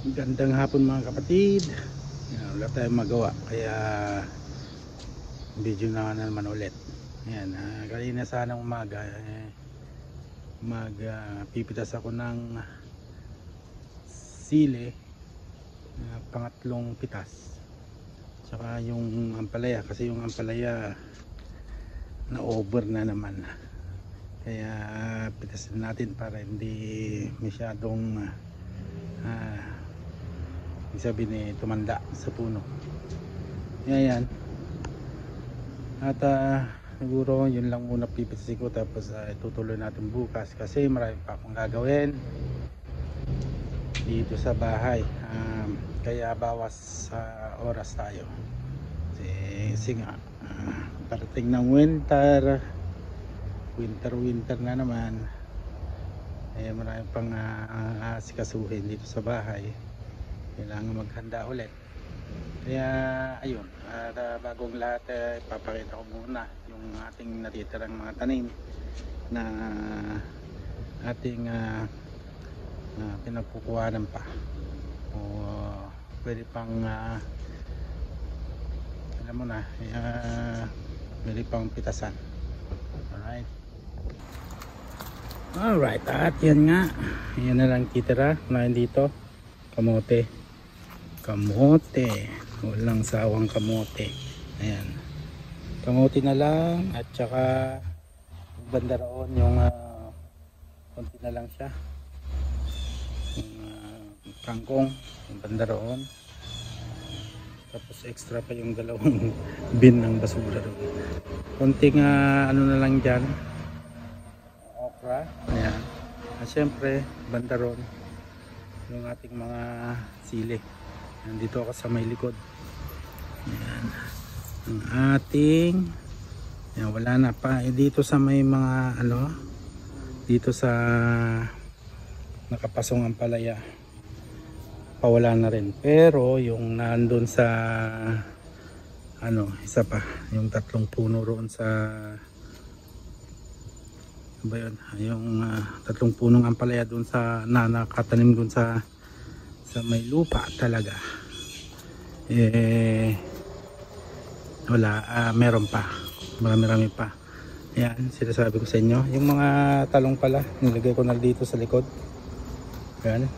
Gandang hapon mga kapatid. Wala tayong magawa kaya video na naman ulit. Ayan, kanina sanang umaga magpipitas ako ng sili, pangatlong pitas. Tsaka yung ampalaya, kasi yung ampalaya na over na naman. Kaya pitasin natin para hindi masyadong sabi ni tumanda sa puno. Yan. At siguro yun lang muna pipitasin ko, tapos itutuloy natin bukas kasi marami pa akong gagawin dito sa bahay. Kaya bawas sa oras tayo kasi nga parating ng winter na naman. Marami pang asikasuhin dito sa bahay, kailangan maghanda ulit. Kaya ayun, bagong lahat ipapakita ko muna yung ating natitirang mga tanim na ating pinagkukuhanan pa, o pwede pang alam mo na, pwede pang pitasan. Alright, at yan nga, yan na lang titira na dito. Kamote, walang sawang kamote. Ayan, kamote na lang, at saka banda roon yung konti na lang siya, yung kangkong, yung banda roon. Tapos extra pa yung dalawang bin ng basura doon. Konting ano na lang dyan, okra. Ayan, at syempre banda roon yung ating mga sili. Nandito ako sa may likod. Ayan, ang ating, ayan, wala na pa dito sa may mga ano, dito sa nakapasong ampalaya, pawala na rin. Pero yung nandun sa ano, isa pa, yung tatlong puno roon sa ba yun, yung tatlong punong ampalaya doon sa nakatanim doon sa may lupa talaga, wala, meron pa, marami pa. Ayan, sinasabi ko sa inyo, yung mga talong pala nilagay ko na dito sa likod. Ayan,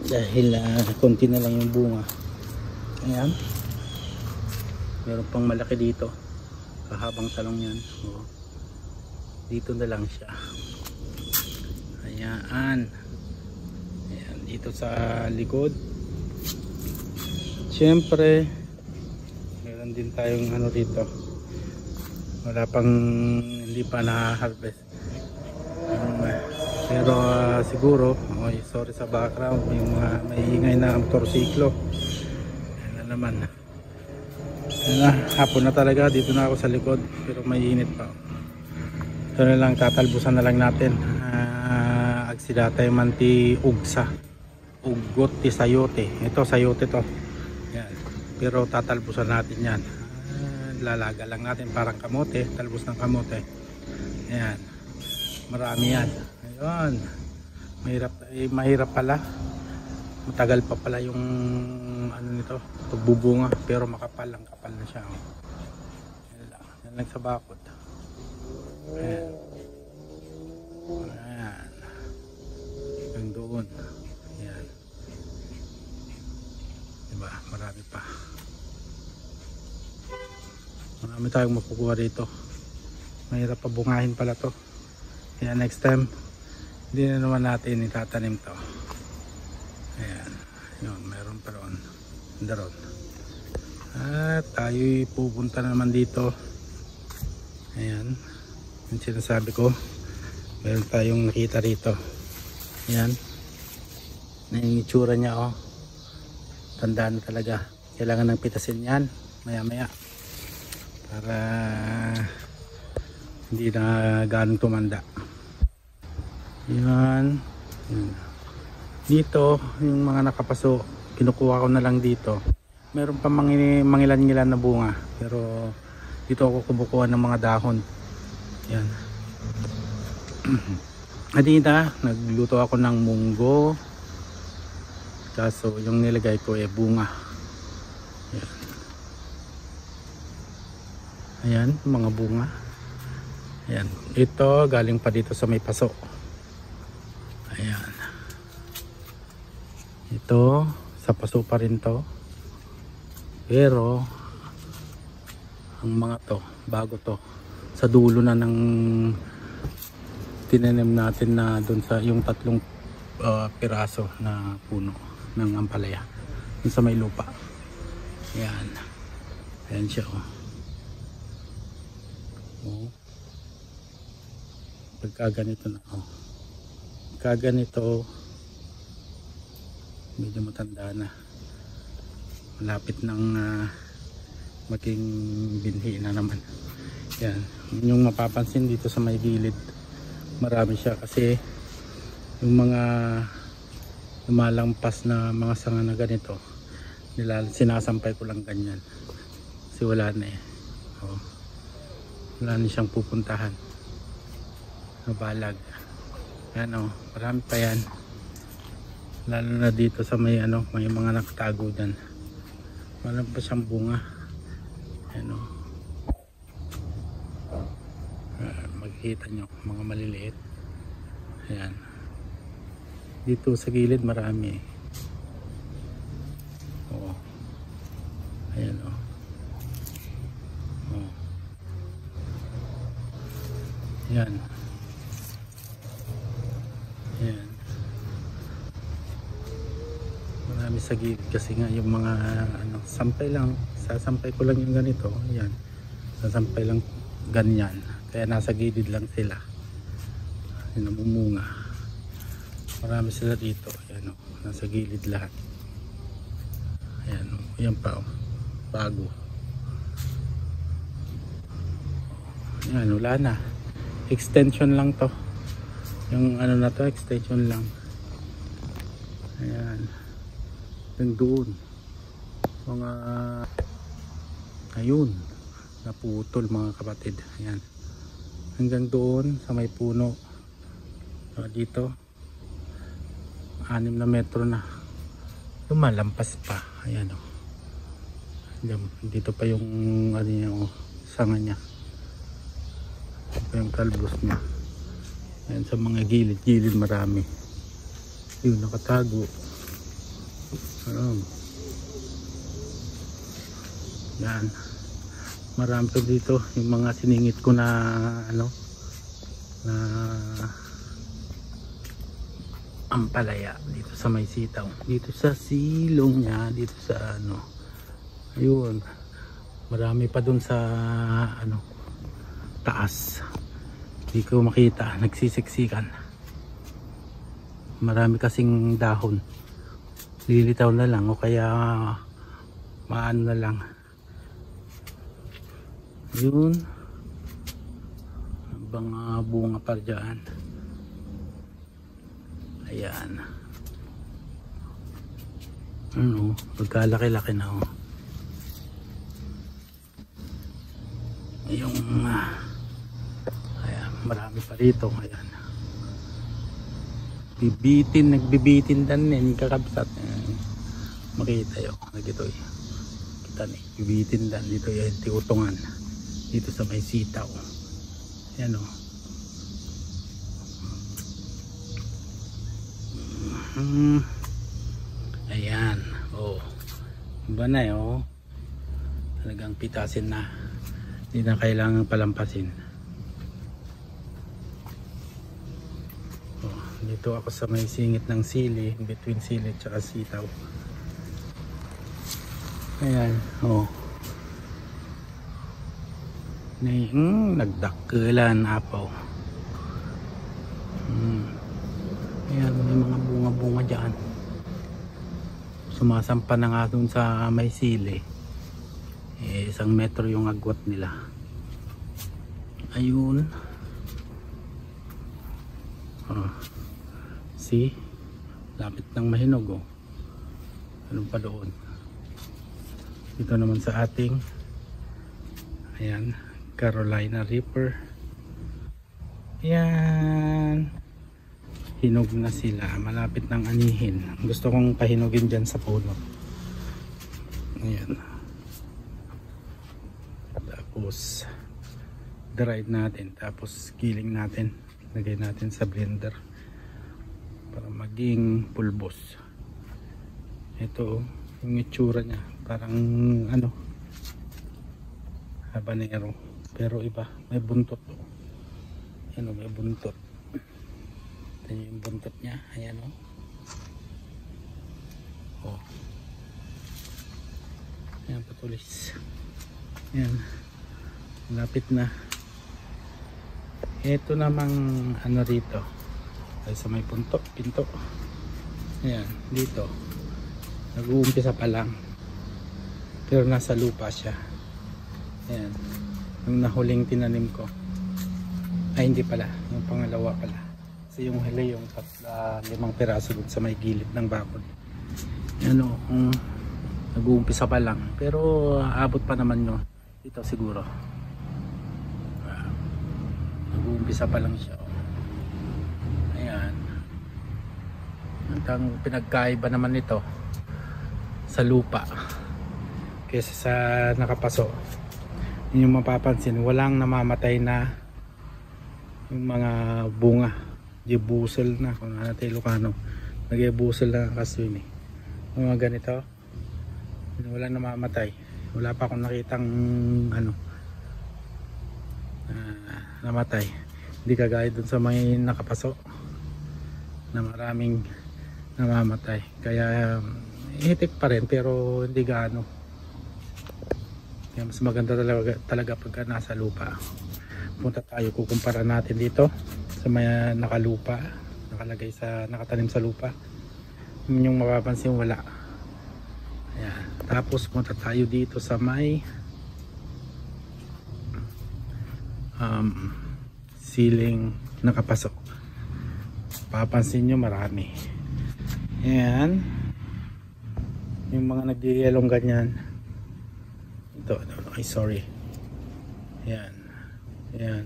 dahil konti na lang yung bunga. Ayan, meron pang malaki dito, kahabang talong yan. Dito na lang siya. Ayan, dito sa likod. Siyempre meron din tayong ano dito, wala pang, hindi pa na-harvest. Pero siguro, sorry sa background, yung may ingay na motorsiklo. Ayan na naman. Ayan na, hapon na talaga, dito na ako sa likod, pero may init pa. Ito na lang, tatalbusan na lang natin. Agsidatay man ti ugsa, ugot ti sayote. Ito sayote to. Yan. Pero tatalbusan natin yan. Lalaga lang natin parang kamote, talbos ng kamote. Ayan, marami yan. Ayun, mahirap pala, matagal pa pala yung ano nito, pagbubunga, pero makapal, ang kapal na siya. Yan lang sa bakod. Ayan, hanggang doon. Ayan, diba, marami pa, marami tayong makukuha dito. Mahirap pa bungahin pala to, kaya next time hindi na naman natin itatanim to. Ayan, yun, meron pa roon, daron. At tayo'y pupunta naman dito. Ayan, yung sinasabi ko, meron tayong nakita rito. Ayan, na yung itsura niya, oh, tandaan na talaga, kailangan ng pitasin yan maya maya para hindi na ganong tumanda. Yan. Dito yung mga nakapaso, kinukuha ko na lang dito. Meron pa mangilan-ngilan na bunga, pero dito ako kumukuha ng mga dahon. Yan. Adita, nagluto ako ng munggo, kaso yung nilagay ko bunga. Ayan. Ayan, mga bunga. Ayan, ito galing pa dito sa may paso. Ayan, ito sa paso pa rin to, pero ang mga to bago to, sa dulo na ng tinanim natin na dun sa yung tatlong piraso na puno ng ampalaya dun sa may lupa. Ayan, ayan siya pagka ganito na pagka ganito medyo matanda na, malapit ng maging binhi na naman. Yan, yung mapapansin dito sa may gilid, marami siya kasi yung mga lumalampas na mga sanga na ganito, sinasampay ko lang ganyan kasi wala na wala na siyang pupuntahan na balag. Yan marami pa yan, lalo na dito sa may may mga nakatago dyan, wala pa siyang bunga. Yan makikita nyo mga maliliit. Ayan, dito sa gilid marami ayan yan. Ayan, marami sa gilid kasi nga yung mga sampay lang, sasampay ko lang yung ganito. Ayan, sasampay lang ganyan, kaya nasa gilid lang sila, namumunga. Marami sila dito. Ayan nasa gilid lahat. Ayan yan pa bago. Ayan, wala na, extension lang to, yung na to, extension lang. Ayan, yung doon mga ayun naputol mga kapatid. Ayan, hanggang doon sa may puno dito 6 na metro na, lumalampas pa. Ayan dito pa yung yung sanga niya, yung kalbos niya. Ayan, sa mga gilid marami yung nakatago. Yan, marami pa dito yung mga siningit ko na na ampalaya dito sa may sitaw, dito sa silong niya, dito sa ayun, marami pa dun sa taas, hindi ko makita, nagsisiksikan. Marami kasing dahon, lilitaw na lang o kaya maano na lang. Yun, mga bunga pa dyan. Ayan, pagkalaki-laki na yung ayan, marami pa rito. Ayan, nagbibitin din kakabsat. Makita yun, nagito kita ni bibitin dan dito yung tiutungan dito sa may sitaw. Ayan ayan, iba na talagang pitasin na, hindi na kailangan palampasin. Dito ako sa may singit ng sili, between sili at saka sitaw. Ayan, nagdakulan apaw. Ayan, may mga bunga-bunga dyan. Sumasampa na nga dun sa may sili. 1 metro yung agwat nila. Ayun. See? Lapit ng mahinog Anong pa doon? Dito naman sa ating ayan, Carolina Reaper. Ayan. hinog na sila, malapit ng anihin. Gusto kong pahinugin dyan sa puno. Ayan. Tapos dried natin, tapos giling natin, lagay natin sa blender para maging pulbos. Ito yung itsura nya, parang ano, habanero, pero iba, may buntot. Ano, may buntot. Ito yung buntot nya, ayan o. Oh. Ayan, patulis. Ayan, lapit na. Ito namang ano rito ay sa may pinto. Ayan, dito nag-uumpisa pa lang, pero nasa lupa siya. Ayan, yung nahuling tinanim ko, ay hindi pala, yung pangalawa pala, kasi yung huli yung 5 piraso dun sa may gilid ng bakod. Ayan o, nag-uumpisa pa lang, pero abot pa naman nyo dito siguro. Nag-uumpisa pa lang siya. Ayan, ang pinagkaiba naman nito sa lupa kaysa sa nakapaso, yun yung mapapansin, walang namamatay na yung mga bunga. Gibusel na, kung ano tayo Ilocano, nag-ibusel na kaswim eh. Yung mga ganito, walang namamatay. Wala pa akong nakitang ano namatay. Hindi kagaya dun sa may nakapaso na maraming namamatay. Kaya itik pa rin, pero hindi gaano. Kaya mas maganda talaga pagka nasa lupa. Punta tayo, kukumpara natin dito sa may nakalupa, nakalagay sa, nakatanim sa lupa. Yung mapapansin, wala. Ayan. Tapos punta tayo dito sa may siling nakapasok. Papansin nyo, marami. Ayan, yung mga nagdiyelong ganyan. Ito, ay sorry. Ayan, ayan.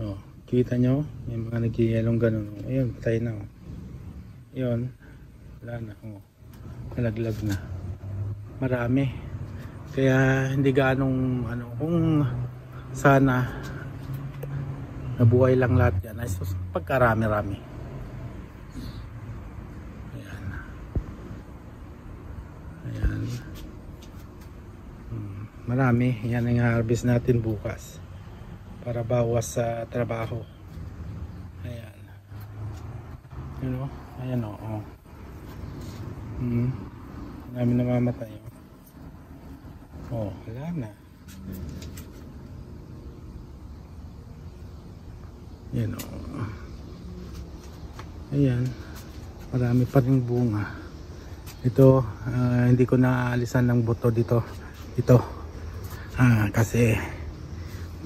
Oh, kita nyo, yung mga nagdiyelong ganun. Ayun, patay na. Oh. Ayun, wala na. Oh, nalaglag na. Marami. Kaya hindi ganong ano, kung sana nabuhay lang lahat yan ay pagkarami-rami. Ayan, ayan. Marami. Yan ang harvest natin bukas para bawas sa trabaho. Ayan, you know? Ayan o, oh. Marami namamatay. Oh, wala na. Yan o. Ayan, marami pa ring bunga. Ito, hindi ko naaalisan ng buto dito. Kasi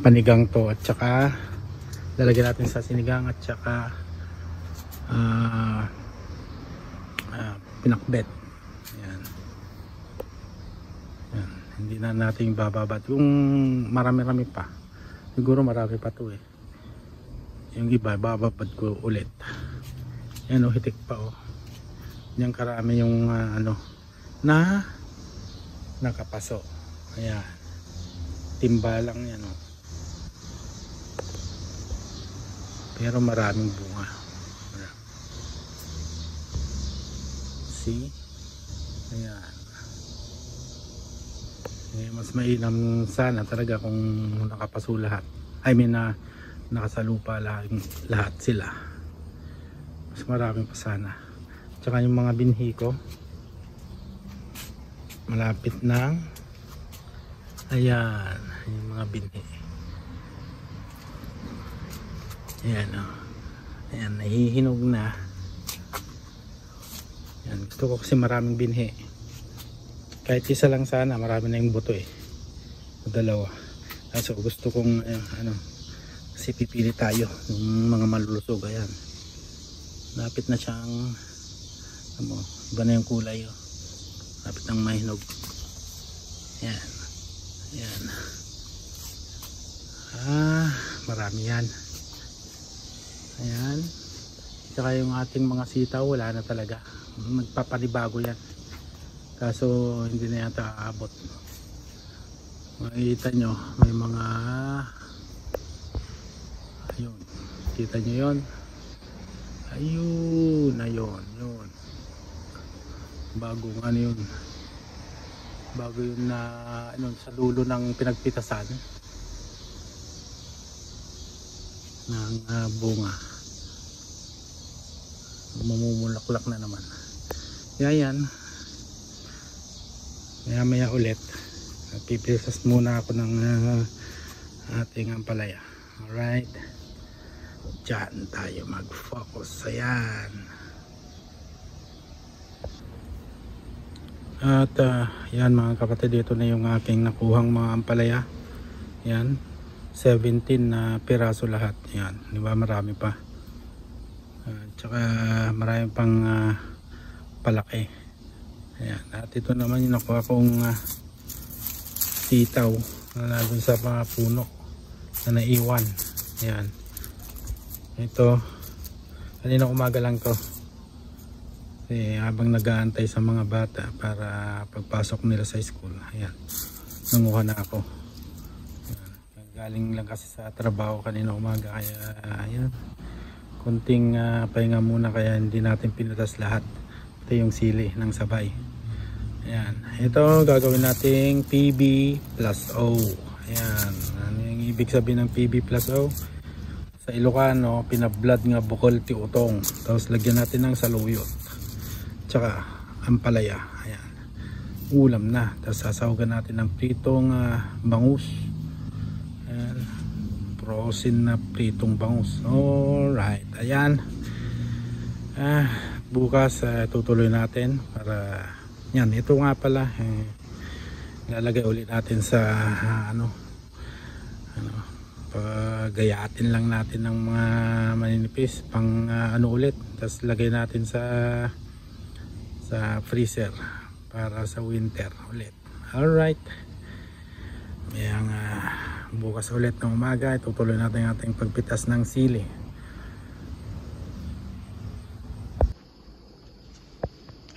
panigang to, at saka lalagyan natin sa sinigang, at saka pinakbet. Ayan. Ayan, hindi na natin bababad. Kung marami-rami pa, siguro marami pa to eh. Yung iba bababad ko ulit. Yan o, hitik pa o. Yan karami yung ano na nakapaso. Ayan, timba lang yan o. Pero maraming bunga. See? Ayan. Mas mainam sana talaga kung nakapaso lahat. I mean nakasalupa lahat sila. Mas maraming pa sana. Tsaka yung mga binhi ko malapit na. Ayan, yung mga binhi. Ayan o. Ayan, nahihinog na. Ayan, gusto ko kasi maraming binhi. Kahit isa lang sana, marami na yung buto eh. O dalawa. So gusto kong ano, kasi pipili tayo ng mga malulusog. Ayan, lapit na siyang ano, iba na yung kulay oh. Lapit ng mahinog. Ayan, ayan. Marami yan. Ayan, Tsaka yung ating mga sitaw wala na talaga, nagpapanibago yan, kaso hindi na yata aabot. Makikita nyo may mga ayun, kita nyo yon, ayun yun, bagong ano yun, bago yun na ano, sa dulo ng pinagpitasan ng bunga, mamumulaklak na naman. Yan, maya ulit pipisas muna ako ng ating ampalaya. Alright, dyan tayo mag focus. Ayan. At yan mga kapatid, dito na yung aking nakuhang mga ampalaya. Yan, 17 na piraso lahat. Yan, di ba, marami pa. Tsaka marami pang palaki. Ayan, at ito naman yung nakuha kong sitaw na nandun sa mga puno na naiwan. Ayan, ito kanina umaga lang to. Habang nag-aantay sa mga bata para pagpasok nila sa school, ayan, nanguha na ako. Ayan, galing lang kasi sa trabaho kanina umaga, kaya ayan, kunting pahinga muna, kaya hindi natin pinutas lahat. Ito yung sili ng sabay. Ayan, ito gagawin nating PB plus O. Ayan, ano yung ibig sabihin ng PB plus O? Sa Ilocano, pinablad nga bukol ti utong, tapos lagyan natin ng saluyot tsaka ampalaya. Ayan, ulam na. Tapos sasawagan natin ng pritong bangus. Ayan, frozen na pritong bangus. Alright, ayan. Bukas tutuloy natin para yan. Ito nga pala, lalagay ulit natin sa pagayatin lang natin ng mga maninipis pang ulit, tapos lagay natin sa freezer para sa winter ulit. Alright, bukas ulit ng umaga itutuloy natin ang ating pagpitas ng sili.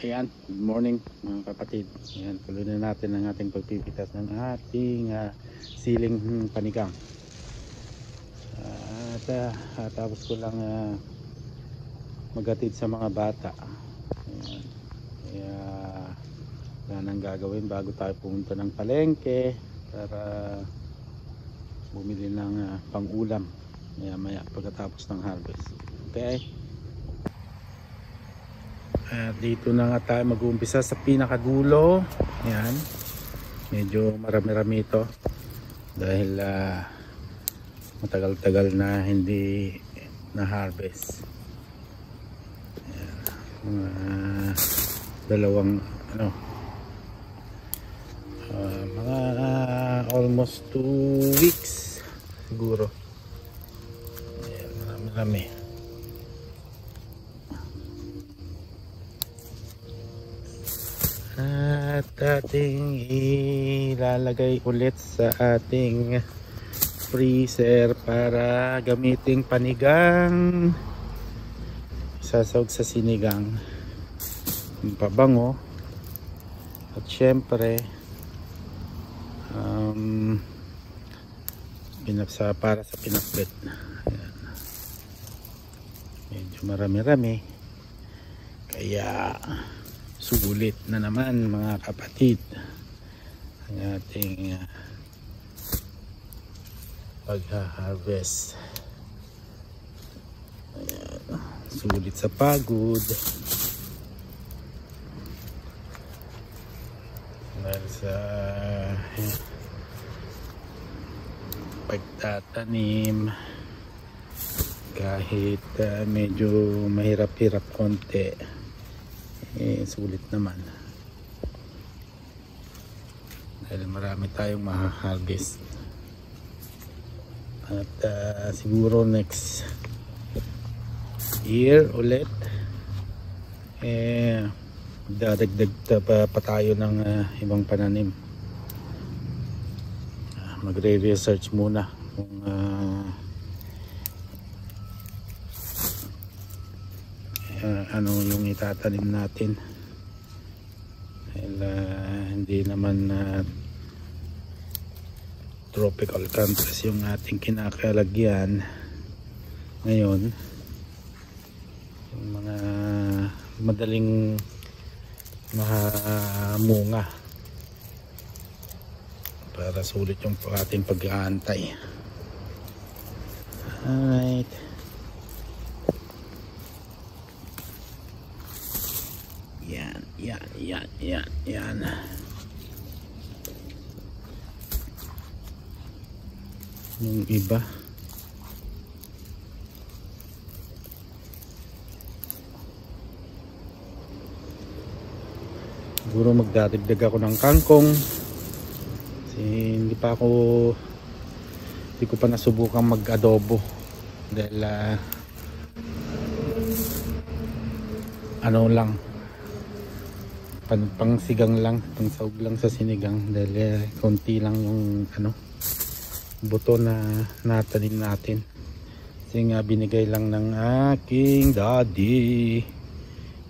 Ayan, good morning mga kapatid. Ayan, tuloy na natin ang ating pagpipitas ng ating siling panigang. Tapos ko lang maghatid sa mga bata. Ayan. Kaya wala nang gagawin bago tayo pumunta ng palengke para bumili ng pang-ulam maya pagkatapos ng harvest. Okay? Dito na nga tayo mag-uumpisa sa pinakadulo. Ayan, medyo marami-rami ito dahil matagal-tagal na hindi na harvest. Ayan, dalawang mga almost 2 weeks siguro. Ayan, marami-rami. At ating ilalagay ulit sa ating freezer para gamitin panigang, sasawag sa sinigang, pabango, at syempre para sa pinakbet. Ayan. Medyo marami-rami, kaya sulit na naman mga kapatid ang ating pag-harvest. Ayan, sulit sa pagod dahil sa pagtatanim, kahit medyo mahirap-hirap konti, sulit naman dahil marami tayong ma-harvest. At siguro next year ulit dadagdag pa tayo ng ibang pananim. Magre-research muna kung ano yung itatanim natin. Dahil hindi naman tropical countries yung ating kinakalagyan ngayon. Yung mga madaling mamunga para sulit yung ating pag-aantay. Alright, yan. Yung iba siguro magdadagdag ako ng kangkong kasi hindi ko pa nasubukang mag-adobo dahil ano lang, pang sigang lang, pang sahog lang sa sinigang dahil konti lang yung buto na natanim natin kasi nga binigay lang ng aking daddy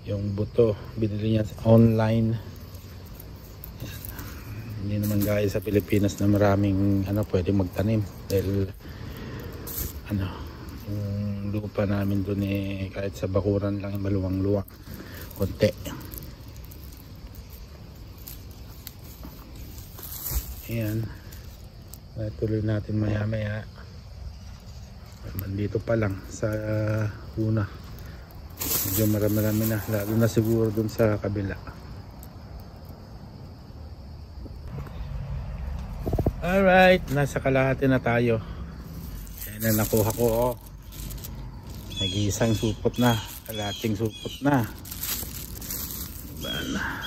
yung buto, binili niya online. Hindi naman gaya sa Pilipinas na maraming pwede magtanim dahil yung lupa namin doon kahit sa bakuran lang maluwang-luwang konti. Ayan, tuloy natin maya-maya. Nandito pa lang sa una, medyo marami na, lalo na siguro dun sa kabila. Alright, nasa kalahati na tayo. Ayan na nakuha ko. Nag-iisang supot na, kalahating supot na.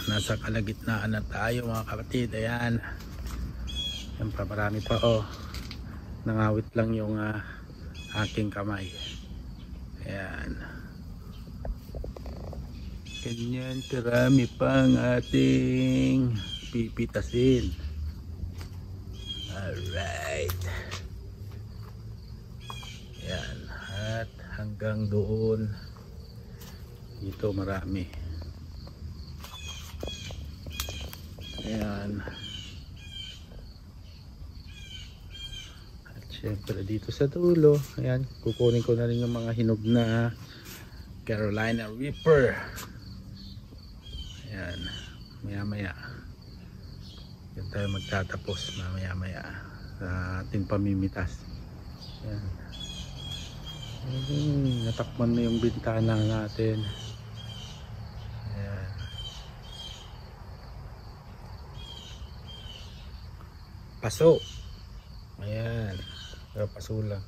Nasa kalagitnaan na tayo mga kapatid. Ayan, yan pa, marami pa. Nangawit lang yung aking kamay. Ayan, ganyan karami pang ating pipitasin. Alright, yan, at hanggang doon dito marami. Ayan, at syempre dito sa dulo, ayan, kukunin ko na rin yung mga hinog na Carolina Reaper. Ayan, maya yan tayo magtatapos mamaya sa ating pamimitas. Ayan, natakpan na yung bintana natin. Ayan, paso. Ayan, paso lang.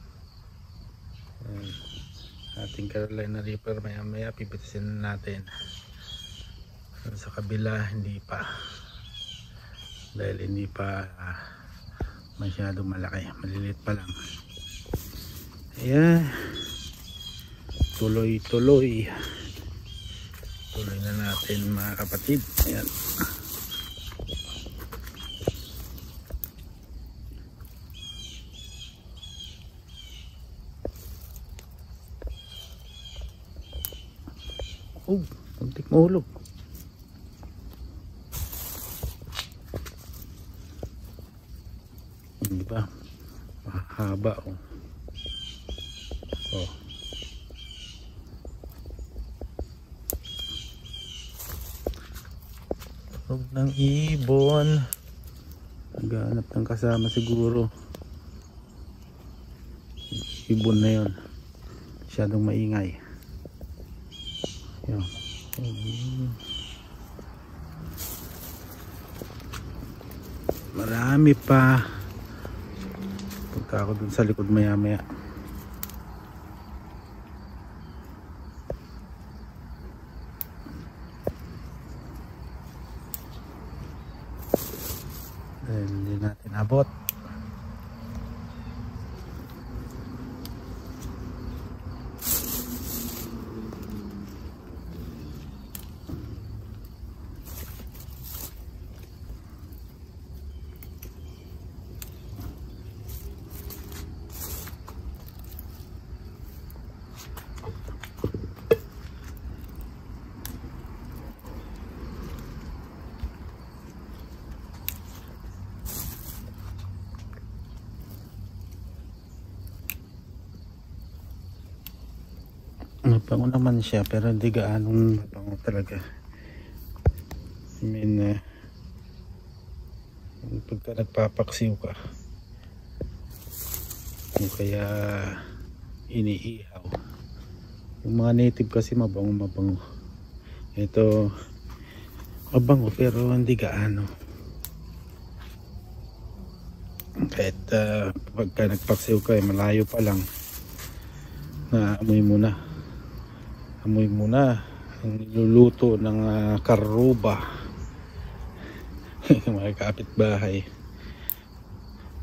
Ayan, ating Carolina Reaper maya pipitasin natin. Sa kabila hindi pa, dahil hindi pa masyado malaki, maliliit pa lang. Ayan, tuloy na natin mga kapatid. Ayan, muntik mahulog. Diba? Mahaba Huwag ng ibon. Naghahanap ng kasama siguro. Ibon na yun. Masyadong maingay. Yan. Marami pa. Punta ako dun sa likod maya-maya. Dahil hindi natin abot. Mabango naman siya pero hindi gaanong mabango talaga. I mean, pagka nagpapaksiw ka o kaya iniihaw, yung mga native kasi mabango. Ito mabango pero hindi gaano. Kahit pagka nagpaksiw ka malayo pa lang na amoy mo na ang niluluto ng karuba. Mga kapitbahay,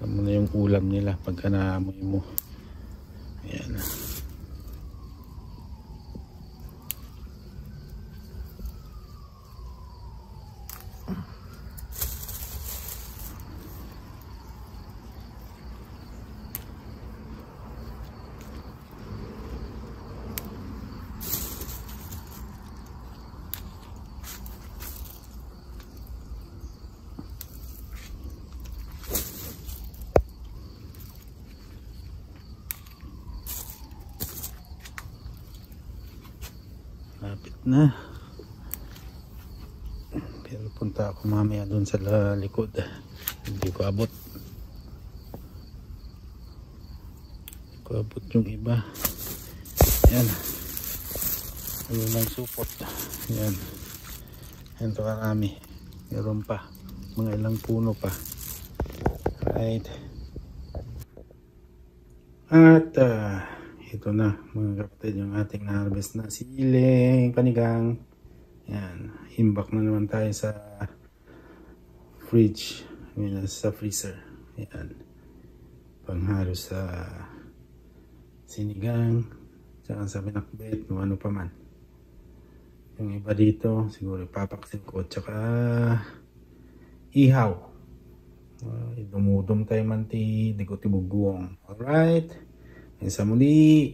alam mo na yung ulam nila pagka naamoy mo. Ayan. Lapit na. Pero punta ako mamaya doon sa likod. Hindi ko abot. Hindi ko abot yung iba. Yan. Ayun lang supot. Yan. Yan to karami. Meron pa. Mga ilang puno pa. Right. At ito na mga kapatid yung ating na-harvest na siling panigang. Yan, imbak na naman tayo sa fridge, sa freezer. Yan, panghalo sa sinigang tsaka sa pinakbet kung ano pa man. Yung iba dito siguro ipapaksin ko tsaka ihaw. Idumudum tayo manti, di ko tibuguong. Alright, sa muli,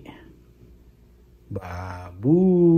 babush!